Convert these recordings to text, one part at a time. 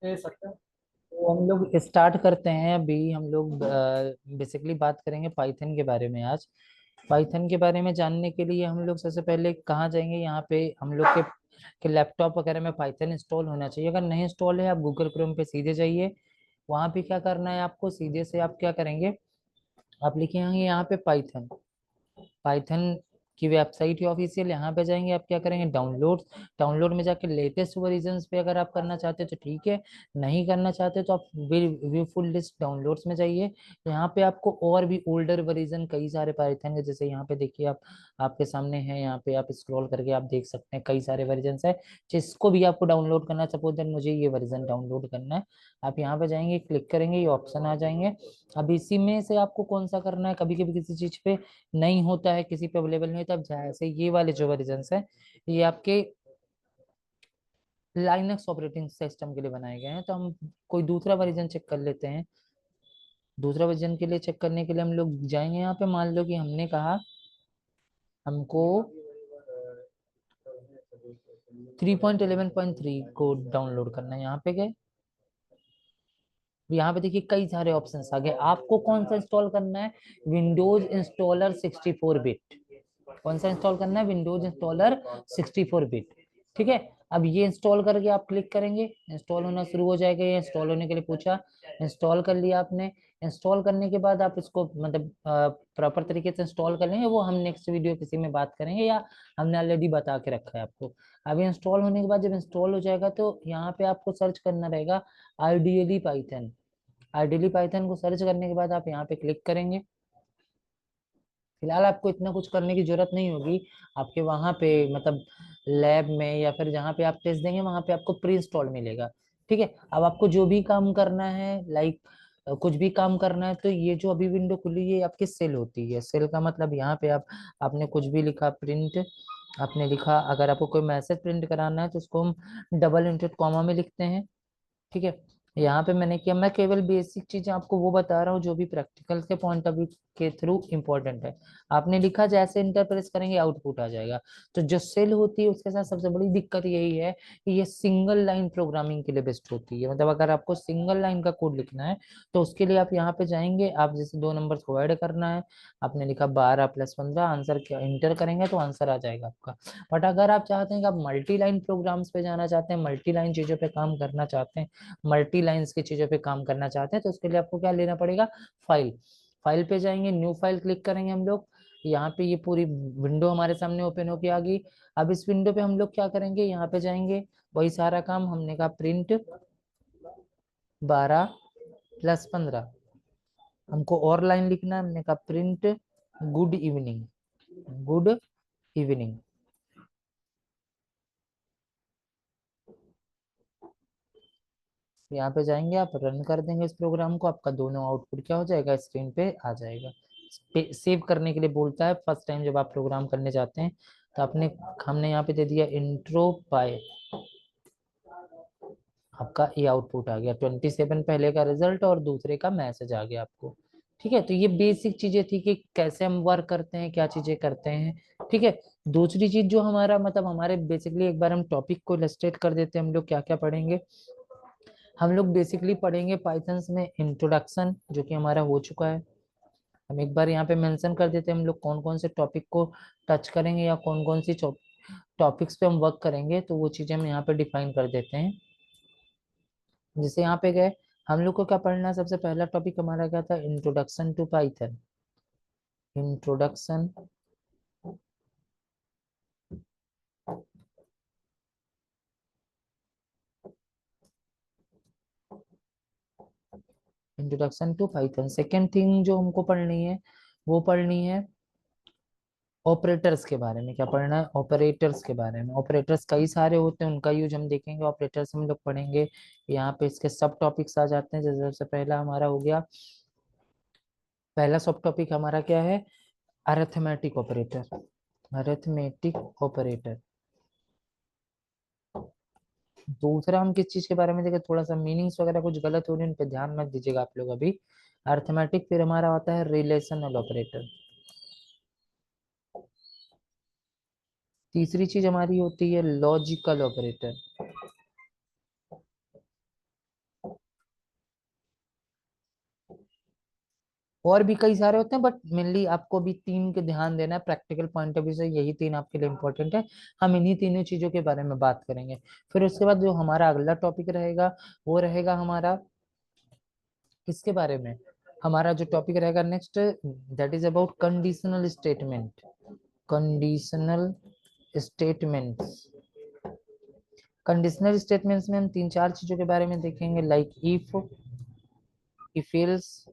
तो हम लोग स्टार्ट करते हैं। अभी हम लोग बेसिकली बात करेंगे पाइथन के बारे में आज। पाइथन के बारे में जानने के लिए हम लोग सबसे पहले कहाँ जाएंगे? यहाँ पे हम लोग के लैपटॉप वगैरह में पाइथन इंस्टॉल होना चाहिए। अगर नहीं इंस्टॉल है, आप गूगल क्रोम पे सीधे जाइए। वहाँ पे क्या करना है आपको? सीधे से आप क्या करेंगे, आप लिखेंगे यहाँ पे पाइथन। पाइथन की वेबसाइट ही ऑफिशियल, यहाँ पे जाएंगे। आप क्या करेंगे? डाउनलोड। डाउनलोड में जाके लेटेस्ट वर्जन पे अगर आप करना चाहते हो तो ठीक है, नहीं करना चाहते तो आप व्यू फुल लिस्ट डाउनलोड्स में जाइए। यहाँ पे आपको और भी ओल्डर वर्जन कई सारे पाइथन के, जैसे यहाँ पे देखिए आप, आपके सामने है। यहाँ पे आप स्क्रॉल करके आप देख सकते हैं कई सारे वर्जन है। जिसको भी आपको डाउनलोड करना है, सपोज दैट मुझे ये वर्जन डाउनलोड करना है, आप यहाँ पे जाएंगे, क्लिक करेंगे, ये ऑप्शन आ जाएंगे। अब इसी में से आपको कौन सा करना है। कभी कभी किसी चीज पे नहीं होता है, किसी पे अवेलेबल नहीं होता, अब जैसे ये वाले जो वर्जन है, ये आपके लाइनक्स ऑपरेटिंग सिस्टम के लिए बनाए गए हैं। तो हम कोई दूसरा वर्जन चेक कर लेते हैं। दूसरा वर्जन के लिए चेक करने के लिए हम लोग जाएंगे यहाँ पे। मान लो कि हमने कहा हमको 3.11.3 को डाउनलोड करना है। यहाँ पे गए, यहाँ पे देखिए कई सारे ऑप्शंस आ गए। आपको कौन सा इंस्टॉल करना है? Windows installer 64 bit. कौन सा इंस्टॉल करना है? Windows installer 64 bit. ठीक है। अब ये इंस्टॉल करके आप क्लिक करेंगे, इंस्टॉल होना शुरू हो जाएगा। ये इंस्टॉल होने के लिए पूछा, इंस्टॉल कर लिया आपने। इंस्टॉल करने के बाद आप इसको मतलब प्रॉपर तरीके से इंस्टॉल कर लेंगे, वो हम नेक्स्ट वीडियो किसी में बात करेंगे, या हमने ऑलरेडी बता के रखा है आपको। अभी इंस्टॉल होने के बाद जब इंस्टॉल हो जाएगा तो यहाँ पे आपको सर्च करना रहेगा आइडियली पाइथन। आइडियली पाइथन को सर्च करने के बाद आप यहाँ पे क्लिक करेंगे। फिलहाल आपको इतना कुछ करने की जरूरत नहीं होगी। आपके वहां पे मतलब लैब में या फिर जहाँ पे आप टेस्ट देंगे, वहां पे आपको प्री इंस्टॉल मिलेगा। ठीक है। अब आपको जो भी काम करना है, लाइक कुछ भी काम करना है, तो ये जो अभी विंडो खुली है आपकी सेल होती है। सेल का मतलब यहाँ पे आप, आपने कुछ भी लिखा प्रिंट, आपने लिखा, अगर आपको कोई मैसेज प्रिंट कराना है तो उसको हम डबल इंटेड कॉमा में लिखते हैं। ठीक है। यहाँ पे मैंने किया, मैं केवल बेसिक चीजें आपको वो बता रहा हूँ जो भी प्रैक्टिकल के पॉइंट ऑफ व्यू के थ्रू इंपॉर्टेंट है। आपने लिखा, जैसे इंटर प्रेस करेंगे आउटपुट आ जाएगा। तो जो सेल होती है उसके साथ सबसे बड़ी दिक्कत यही है कि ये सिंगल लाइन प्रोग्रामिंग के लिए बेस्ट होती है। मतलब अगर आपको सिंगल लाइन का कोड लिखना है तो उसके लिए आप यहाँ पे जाएंगे। आप जैसे दो नंबर को ऐड करना है, आपने लिखा 12+15, आंसर क्या इंटर करेंगे तो आंसर आ जाएगा आपका। बट अगर आप चाहते हैं कि आप मल्टी लाइन प्रोग्राम्स पे जाना चाहते हैं, मल्टी लाइन चीजों पे काम करना चाहते हैं, मल्टी लाइंस की चीजों पे काम करना चाहते हैं, तो उसके लिए आपको क्या लेना पड़ेगा? फाइल। फाइल पे जाएंगे, न्यू फाइल क्लिक करेंगे हम लोग। यहाँ पे ये पूरी विंडो हमारे सामने ओपन होके आ गई। अब इस विंडो पे हम लोग क्या करेंगे? यहाँ पे जाएंगे, वही सारा काम हमने कहा, प्रिंट 12+15। हमको और लाइन लिखना है, हमने कहा print good evening. Good evening. यहाँ पे जाएंगे, आप रन कर देंगे इस प्रोग्राम को, आपका दोनों आउटपुट क्या हो जाएगा? स्क्रीन पे आ जाएगा। सेव करने के लिए बोलता है फर्स्ट टाइम जब आप प्रोग्राम करने जाते हैं। तो आपने, हमने यहाँ पे दे दिया इंट्रो पाए, आपका ये आउटपुट आ गया 27 पहले का रिजल्ट और दूसरे का मैसेज आ गया आपको। ठीक है। तो ये बेसिक चीजें थी कि कैसे हम वर्क करते हैं, क्या चीजें करते हैं। ठीक है। दूसरी चीज जो हमारा मतलब हमारे बेसिकली, एक बार हम टॉपिक को इलस्ट्रेट कर देते हैं, हम लोग क्या क्या पढ़ेंगे। हम लोग बेसिकली पढ़ेंगे पाइथन में इंट्रोडक्शन, जो कि हमारा हो चुका है। हम एक बार यहाँ पे मेंशन कर देते हैं हम लोग कौन कौन से टॉपिक को टच करेंगे या कौन कौन सी टॉपिक्स पे हम वर्क करेंगे, तो वो चीजें हम यहाँ पे डिफाइन कर देते हैं। जैसे यहाँ पे गए, हम लोग को क्या पढ़ना है? सबसे पहला टॉपिक हमारा क्या था? Introduction to Python. Introduction, introduction to Python. Second thing जो हमको पढ़नी है, वो पढ़नी है ऑपरेटर्स के बारे में। क्या पढ़ना है? ऑपरेटर्स के बारे में। ऑपरेटर्स कई सारे होते हैं, उनका यूज हम देखेंगे। ऑपरेटर्स हम लोग पढ़ेंगे। यहाँ पे इसके सब टॉपिक्स आ जाते हैं। जैसे सबसे पहला हमारा हो गया, पहला सब टॉपिक हमारा क्या है? Arithmetic operator. Arithmetic operator. दूसरा हम किस चीज के बारे में देखें? थोड़ा सा मीनिंग्स वगैरह कुछ गलत हो रही है, उन पे ध्यान मत दीजिएगा आप लोग अभी। अरिथमेटिक, फिर हमारा होता है रिलेशनल ऑपरेटर। तीसरी चीज हमारी होती है लॉजिकल ऑपरेटर। और भी कई सारे होते हैं, बट मेनली आपको भी तीन के ध्यान देना है प्रैक्टिकल पॉइंट ऑफ व्यू से, यही तीन आपके लिए इंपॉर्टेंट है। हम इन्हीं तीनों चीजों के बारे में बात करेंगे। फिर उसके बाद जो हमारा अगला टॉपिक रहेगा वो रहेगा हमारा किसके बारे में, हमारा जो टॉपिक रहेगा next, that is about conditional statement. Conditional statements. Conditional statements में हम तीन चार चीजों के बारे में देखेंगे, लाइक इफ एल्स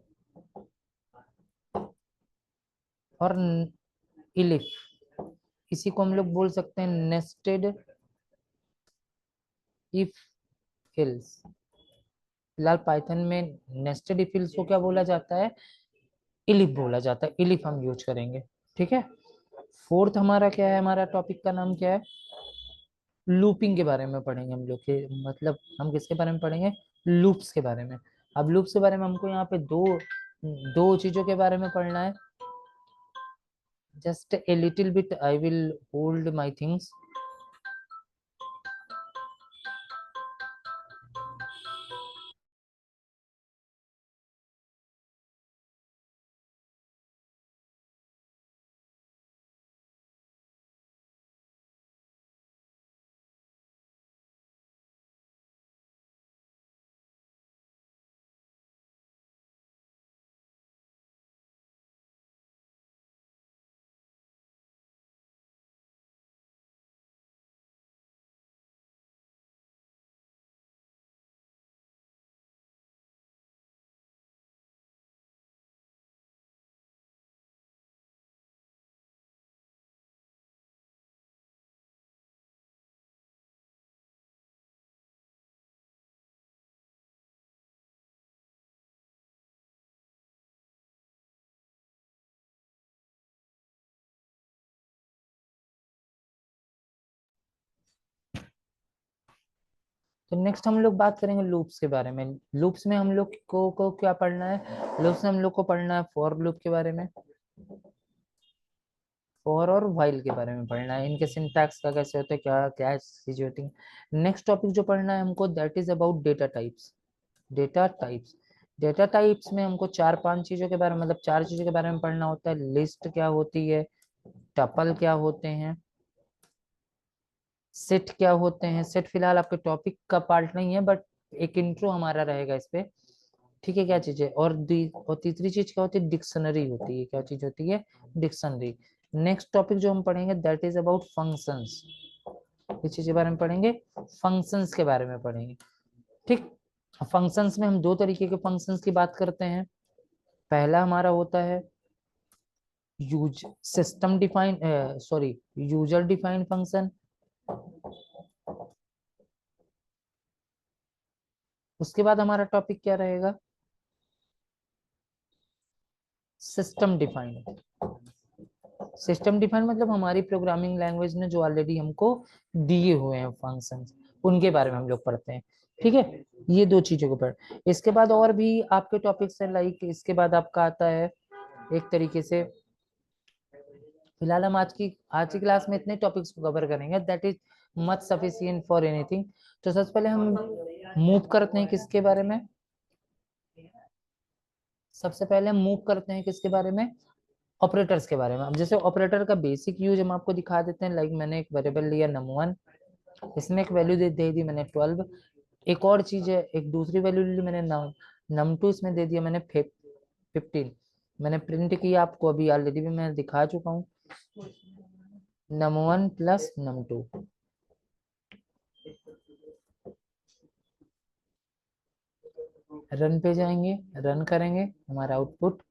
और इलिफ। इसी को हम लोग बोल सकते हैं नेस्टेड इफ एल्स। फिलहाल पाइथन में नेस्टेड इफ एल्स को क्या बोला जाता है, इलिफ बोला जाता है, इलिफ हम यूज करेंगे। ठीक है। फोर्थ हमारा क्या है, हमारा टॉपिक का नाम क्या है, लूपिंग के बारे में पढ़ेंगे हम लोग के, मतलब हम किसके बारे में पढ़ेंगे, लूप्स के बारे में। अब लूप्स के बारे में हमको यहाँ पे दो दो चीजों के बारे में पढ़ना है। Just a little bit I will hold my things. तो नेक्स्ट हम लोग बात करेंगे लूप्स के बारे में। लूप्स में हम लोग को क्या पढ़ना है, लूप्स में हम लोग को पढ़ना है फॉर लूप के बारे में, फॉर और व्हाइल के बारे में पढ़ना है, इनके सिंटैक्स का कैसे होता है, क्या क्या चीजें होती है। नेक्स्ट टॉपिक जो पढ़ना है हमको that is about data types. Data types. Data types में हमको चार पांच चीजों के बारे में, मतलब चार चीजों के बारे में पढ़ना होता है। लिस्ट क्या होती है, टपल क्या होते हैं, सेट क्या होते हैं। सेट फिलहाल आपके टॉपिक का पार्ट नहीं है, बट एक इंट्रो हमारा रहेगा इस पे। ठीक है, क्या चीज है, और तीसरी चीज क्या होती है, डिक्शनरी होती है। क्या चीज होती है, डिक्शनरी। नेक्स्ट टॉपिक जो हम पढ़ेंगे दैट इज अबाउट फंक्शंस। किस चीज के बारे में पढ़ेंगे, फंक्शंस के बारे में पढ़ेंगे। ठीक। फंक्शंस में हम दो तरीके के फंक्शंस की बात करते हैं। पहला हमारा होता है use system define, sorry, user defined function. उसके बाद हमारा टॉपिक क्या रहेगा, सिस्टम डिफाइंड। सिस्टम डिफाइंड मतलब हमारी प्रोग्रामिंग लैंग्वेज ने जो ऑलरेडी हमको दिए हुए हैं फंक्शंस, उनके बारे में हम लोग पढ़ते हैं। ठीक है, ये दो चीजों को पढ़। इसके बाद और भी आपके टॉपिक्स हैं, लाइक इसके बाद आपका आता है एक तरीके से, फिलहाल हम आज की क्लास में इतने टॉपिक्स को कवर करेंगे, that is much sufficient for anything. तो सबसे पहले हम मूव करते हैं किसके बारे में, सबसे पहले हम मूव करते हैं किसके बारे में, ऑपरेटर्स के बारे में। अब जैसे ऑपरेटर का बेसिक यूज हम आपको दिखा देते हैं, लाइक मैंने एक वेरिएबल लिया num1, इसमें एक वैल्यू दे दी मैंने 12। एक और चीज है, एक दूसरी वैल्यू ली मैंने num2, इसमें दे दिया मैंने 15। मैंने प्रिंट किया, आपको अभी ऑलरेडी भी मैं दिखा चुका हूँ, num1 प्लस num2। रन पे जाएंगे, रन करेंगे, हमारा आउटपुट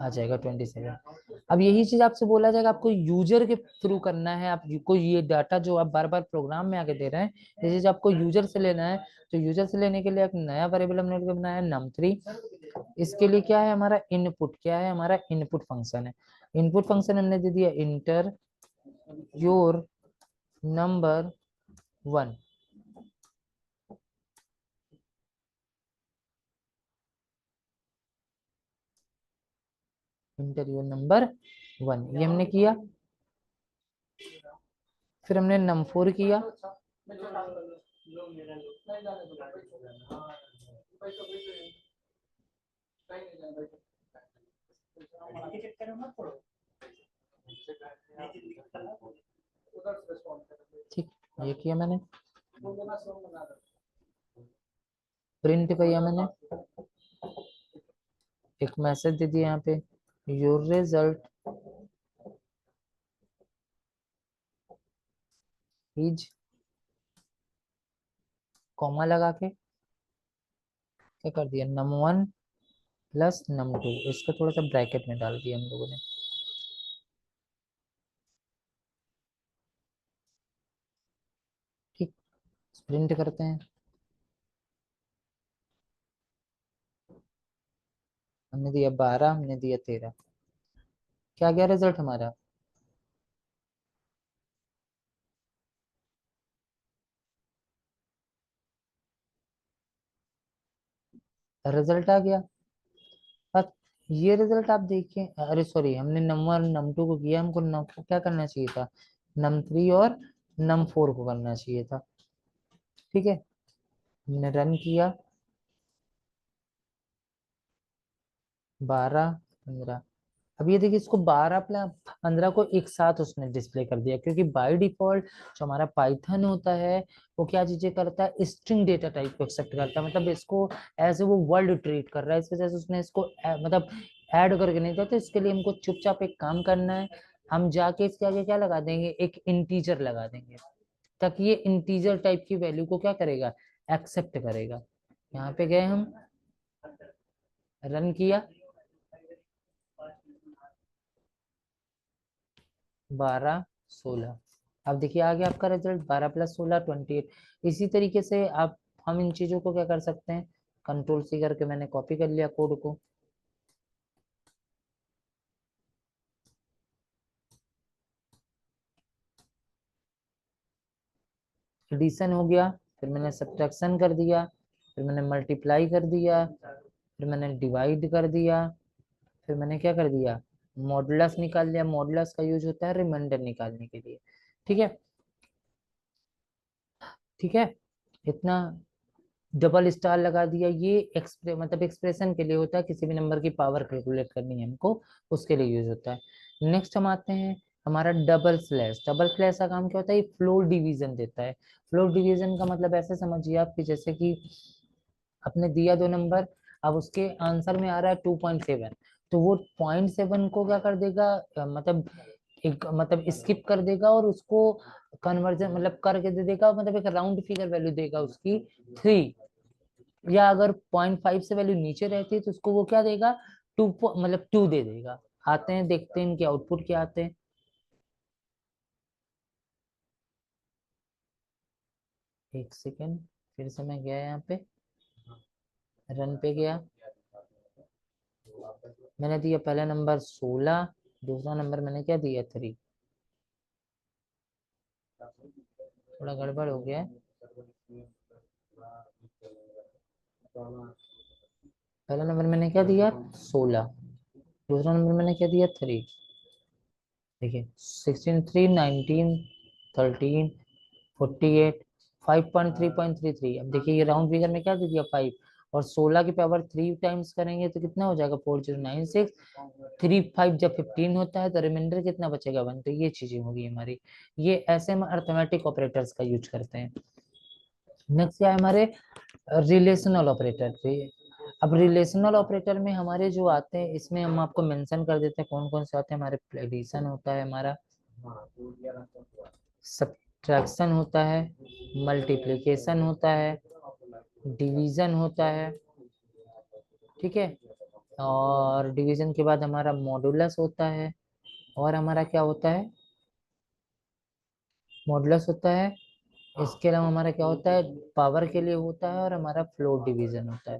आ जाएगा 27। अब यही चीज आपसे बोला जाएगा, आपको यूजर के थ्रू करना है। आपको ये डाटा जो आप बार बार प्रोग्राम में आके दे रहे हैं, ये चीज आपको यूजर से लेना है। तो यूजर से लेने के लिए एक नया वेरिएबल हमने बनाया है num3। इसके लिए क्या है हमारा इनपुट, क्या है हमारा इनपुट फंक्शन है। इनपुट फंक्शन हमने दे दिया inter your number 1। Inter your number 1 ये हमने किया। फिर हमने num4 किया। ठीक, ये किया मैंने, प्रिंट किया मैंने, एक मैसेज दे दिया यहाँ पे, योर रिजल्ट इज, कॉमा लगा के क्या कर दिया, num1 प्लस num2, इसको थोड़ा सा ब्रैकेट में डाल दिया हम लोगों ने। ठीक, प्रिंट करते हैं। हमने दिया 12, हमने दिया 13, क्या गया रिजल्ट हमारा, रिजल्ट आ गया। अब ये रिजल्ट आप देखिए, अरे सॉरी, हमने नंबर num2 को किया, हमको नम को क्या करना चाहिए था, num3 और num4 को करना चाहिए था। ठीक है, हमने रन किया, 12 15, अब ये देखिए इसको 12 प्लस 15 को एक साथ उसने डिस्प्ले कर दिया, क्योंकि बाय डिफॉल्ट जो हमारा पाइथन होता है वो क्या चीजें करता है, स्ट्रिंग डेटा टाइप को एक्सेप्ट करता है, मतलब इसको ऐसे वो वर्ल्ड ट्रीट कर रहा है, इस वजह से उसने इसको मतलब ऐड करके नहीं दिया। तो इसके लिए हमको चुपचाप एक काम करना है, हम जाके इसके आगे क्या लगा देंगे, एक इंटीजर लगा देंगे, ताकि ये इंटीजर टाइप की वैल्यू को क्या करेगा, एक्सेप्ट करेगा। यहाँ पे गए हम, रन किया, 12 16, अब देखिए आ गया आपका रिजल्ट 12 प्लस 16 28। इसी तरीके से आप, हम इन चीजों को क्या कर सकते हैं, कंट्रोल सी करके मैंने कॉपी कर लिया कोड को, एडिशन हो गया, फिर मैंने सब्ट्रैक्शन कर दिया, फिर मैंने मल्टीप्लाई कर दिया, फिर मैंने डिवाइड कर दिया, फिर मैंने क्या कर दिया, मॉडुलस निकाल लिया। मॉडुलस का यूज होता है रिमाइंडर निकालने के लिए। ठीक है, ठीक है, इतना डबल स्टार लगा दिया, ये मतलब एक्सप्रेशन के लिए होता है, किसी भी नंबर की पावर कैलकुलेट करनी है हमको, उसके लिए यूज होता है। नेक्स्ट हम आते हैं हमारा डबल स्लैश। डबल स्लैश का काम क्या होता है, ये फ्लोर डिवीजन देता है। फ्लोर डिवीजन का मतलब ऐसे समझिए आप कि जैसे कि आपने दिया 2 नंबर, अब उसके आंसर में आ रहा है 2.7, तो वो 0.7 को क्या कर देगा, मतलब एक मतलब स्किप कर देगा और उसको कन्वर्जन मतलब करके दे देगा, मतलब एक राउंड फिगर वैल्यू देगा उसकी 3, या अगर 0.5 से वैल्यू नीचे रहती है तो उसको वो क्या देगा, 2 मतलब 2 दे देगा। आते हैं देखते हैं इनके आउटपुट क्या आते हैं। एक सेकेंड, फिर से मैं गया यहाँ पे, रन पे गया, मैंने दिया पहला नंबर 16, दूसरा नंबर मैंने क्या दिया 3, थोड़ा गड़बड़ हो गया है। पहला नंबर मैंने क्या दिया 16, दूसरा नंबर मैंने क्या दिया 3, देखिए 16 3 19 13 48 5.3.33। अब देखिए ये राउंड फिगर में क्या दे दिया 5, और 16 की पावर 3 टाइम्स करेंगे तो कितना हो जाएगा 4096। 3 5 जब 15 होता है तो रिमाइंडर कितना बचेगा 1, तो ये चीजें होगी हमारी। ये ऐसे हम अर्थमेटिक ऑपरेटर्स का यूज करते हैं। नेक्स्ट क्या है हमारे, रिलेशनल ऑपरेटर। अब रिलेशनल ऑपरेटर में हमारे जो आते हैं, इसमें हम आपको मेंशन कर देते हैं कौन कौन से आते हैं हमारे। एडिशन होता है हमारा, सब्ट्रैक्शन होता है, मल्टीप्लिकेशन होता है, डिवीजन होता है। ठीक है, और डिवीजन के बाद हमारा मॉडुलस होता है, और हमारा क्या होता है, मॉडुलस होता है। इसके अलावा हमारा क्या होता है, पावर के लिए होता है, और हमारा फ्लोट डिवीजन होता है।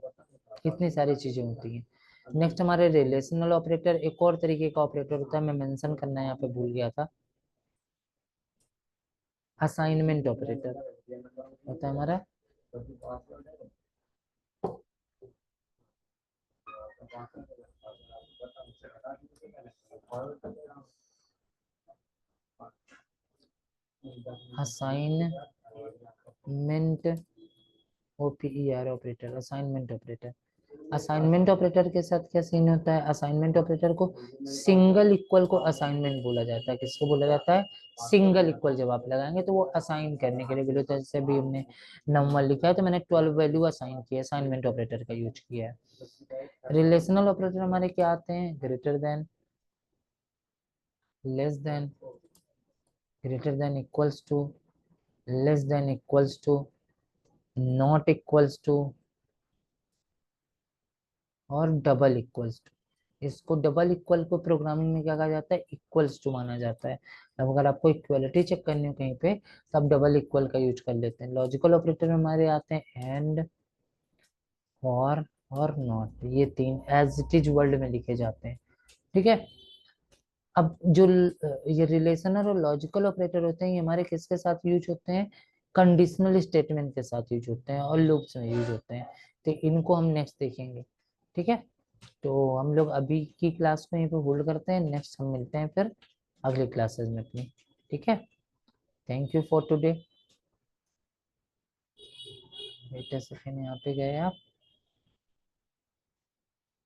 इतनी सारी चीजें होती हैं। नेक्स्ट हमारे रिलेशनल ऑपरेटर, एक और तरीके का ऑपरेटर होता है, मैं मेंशन करना यहाँ पे भूल गया था, असाइनमेंट ऑपरेटर होता है हमारा। Assignment, OPER operator, assignment operator. Assignment operator के साथ क्या सीन होता है, असाइनमेंट ऑपरेटर को सिंगल इक्वल को असाइनमेंट बोला जाता है। किसको बोला जाता है, सिंगल इक्वल जब आप लगाएंगे तो वो असाइन करने के लिए बोले, तो जैसे भी हमने नंबर लिखा है तो मैंने 12 वैल्यू असाइन किया, असाइनमेंट ऑपरेटर का यूज किया है। रिलेशनल ऑपरेटर हमारे क्या आते हैं, greater than, less than, greater than equals to, less than equals to, not equals to और डबल इक्वल्स टू। इसको डबल इक्वल को प्रोग्रामिंग में क्या कहा जाता है, इक्वल्स टू माना जाता है। अब अगर आपको इक्वलिटी चेक करनी हो कहीं पे तो आप डबल इक्वल का यूज कर लेते हैं। लॉजिकल ऑपरेटर हमारे आते हैं एंड, फॉर और नॉट, ये तीन एज इट इज वर्ल्ड में लिखे जाते हैं। ठीक है। अब जो ये रिलेशनल और लॉजिकल ऑपरेटर होते हैं ये हमारे किसके साथ यूज होते हैं, कंडीशनल स्टेटमेंट के साथ यूज होते हैं और लूप्स में यूज होते हैं। तो इनको हम नेक्स्ट देखेंगे। ठीक है। तो हम लोग अभी की क्लास को यहीं पे होल्ड करते हैं, नेक्स्ट हम मिलते हैं फिर अगली क्लासेस में अपनी। ठीक है। Thank you for today. बेटा सेकंड यहाँ पे गए आप।